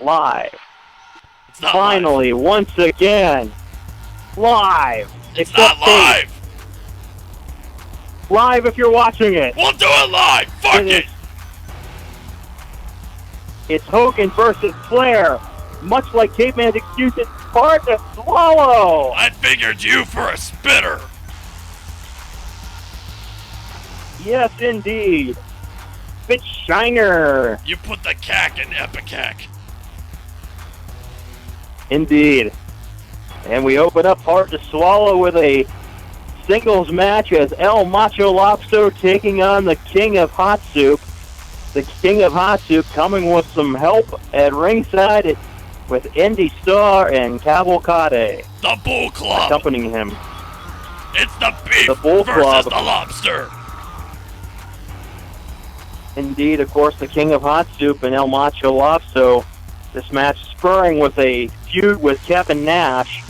live. It's not Finally, live. once again, live. It's not live. Tape. Live if you're watching it. We'll do it live. Fuck it. It's Hogan versus Flair. Much like Caveman's excuses, hard to swallow. I figured you for a spitter. Yes, indeed. Spit Shiner. You put the cack in Epicac. Indeed. And we open up hard to swallow with a singles match as El Macho Lobsto taking on the King of Hot Soup. The King of Hot Soup coming with some help at ringside with ND Starr and Cavalcade. The Bull Club. Accompanying him. It's the beef the Bull versus Club. the lobster. Indeed, of course, the King of Hot Soup and El Macho Lobsto. This match spurring with a feud with Kevin Nash.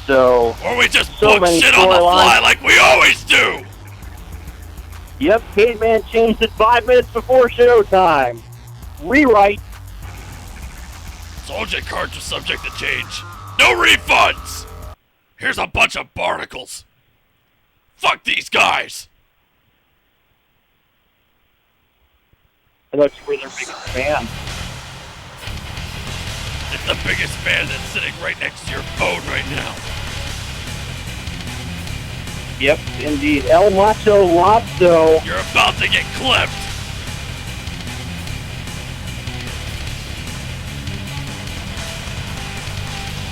So, or we just so book shit on the fly like we always do. Yep, Caveman changed it 5 minutes before showtime. Rewrite. Soldier cards are subject to change. No refunds. Here's a bunch of barnacles. Fuck these guys. I thought you were their biggest fan. It's the biggest fan that's sitting right next to your phone right now. Yep, indeed. El Macho Lobsto. You're about to get clipped.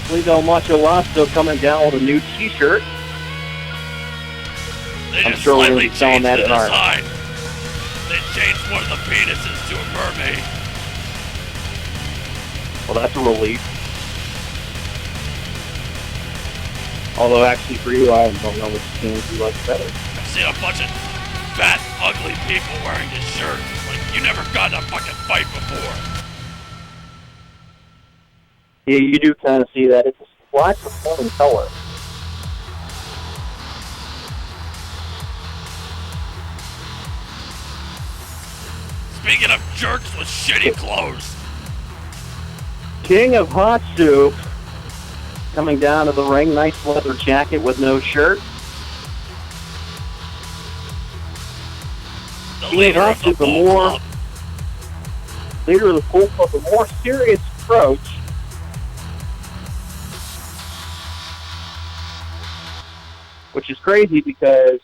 I believe El Macho Lobsto coming down with a new t-shirt. They I'm just sure we're slightly going to be selling changed that the in our... design. They changed one of the penises to a mermaid. Well, that's a relief. Although, actually, for you, I don't know which team you like better. I've seen a bunch of fat, ugly people wearing this shirt. Like, you never got in a fucking fight before. Yeah, you do kind of see that. It's a black performing color. Speaking of jerks with shitty clothes. King of Hot Soup coming down to the ring. Nice leather jacket with no shirt. The leader of the Bull Club. Leader of the Bull Club, a more serious approach. Which is crazy because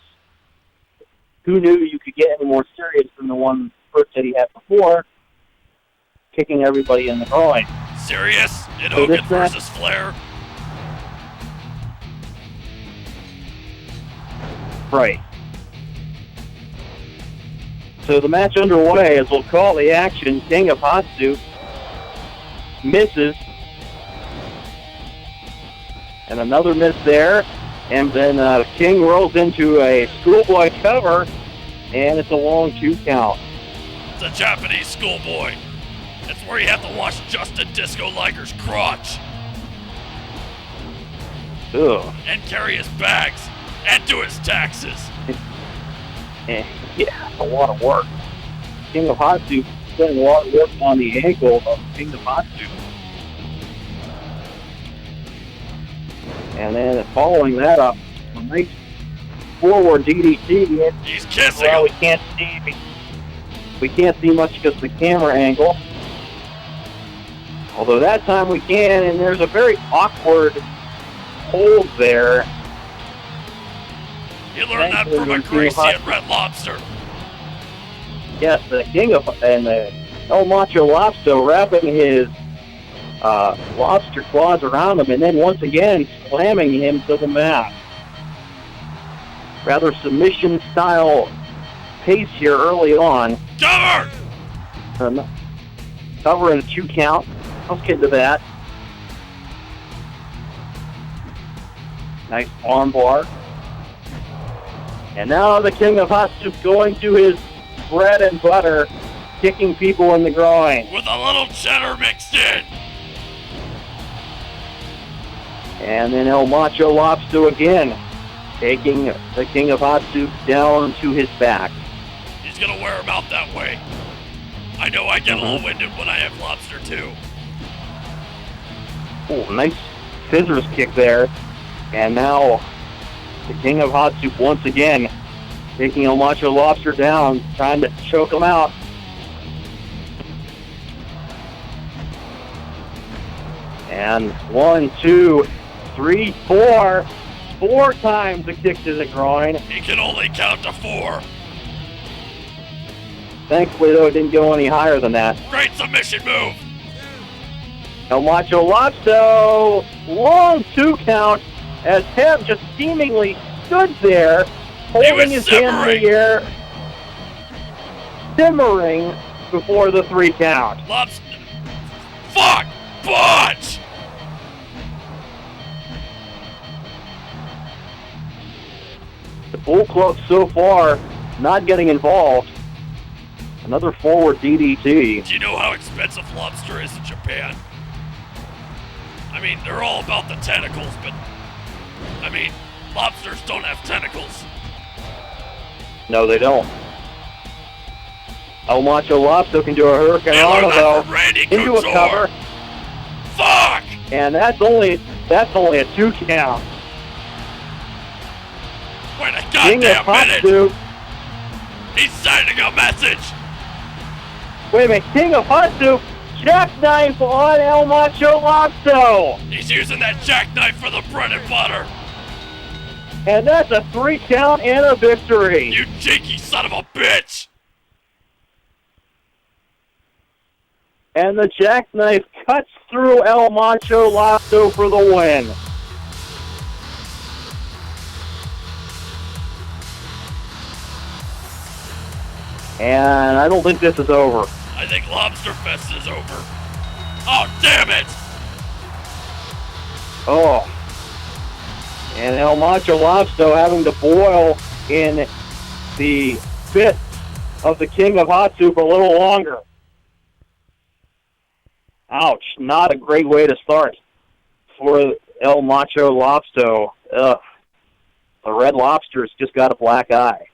who knew you could get any more serious than the one approach that he had before, kicking everybody in the groin. Serious? In Hogan versus Flair? Right. So the match underway, as we'll call the action, King of Hot Soup misses. And another miss there. And then King rolls into a schoolboy cover, and it's a long 2 count. It's a Japanese schoolboy. It's where you have to watch Justin Disco Liger's crotch. Ugh. And carry his bags. And do his taxes. Yeah, a lot of work. King of Hot Soup spending a lot of work on the ankle of King of Hot Soup. And then following that up, a nice forward DDT. He's kissing well, him. We can't see much because of the camera angle. Although that time we can, and there's a very awkward hold there. You learned that from a Gracie at Red Lobster. Yes, the King of and the El Macho Lobsto wrapping his lobster claws around him, and then once again slamming him to the mat. Rather submission-style pace here early on. Cover! Cover in a 2 count. Let's get to that. Nice arm bar. And now the King of Hot Soup going to his bread and butter, kicking people in the groin. With a little cheddar mixed in. And then El Macho Lobsto again, taking the King of Hot Soup down to his back. He's going to wear him out that way. I know I get a little winded when I have lobster too. Oh, nice scissors kick there. And now the King of Hot Soup once again taking El Macho Lobster down, trying to choke him out. And 1, 2, 3, 4. 4 times a kick to the groin. He can only count to 4. Thankfully, though, it didn't go any higher than that. Great submission move. El Macho Lobsto, long 2 count, as Kev just seemingly stood there, holding his hand in the air, simmering before the 3 count. Lobster. Fuck! Punch! The Bull Club so far not getting involved. Another forward DDT. Do you know how expensive lobster is in Japan? I mean, they're all about the tentacles, but I mean, lobsters don't have tentacles. No, they don't. El Macho Lobsto can do a Hurricane Auto, though, into a cover. Fuck! And that's only a 2 count. Wait a King of goddamn Hot minute! Soup. He's sending a message! Wait a minute, King of Hot Soup, jackknife on El Macho Lobsto. He's using that jackknife for the bread and butter! And that's a 3 count and a victory. You cheeky son of a bitch! And the jackknife cuts through El Macho Lobsto for the win. And I don't think this is over. I think Lobster Fest is over. Oh, damn it! Oh. And El Macho Lobsto having to boil in the pit of the King of Hot Soup a little longer. Ouch. Not a great way to start for El Macho Lobsto. The Red Lobster's just got a black eye.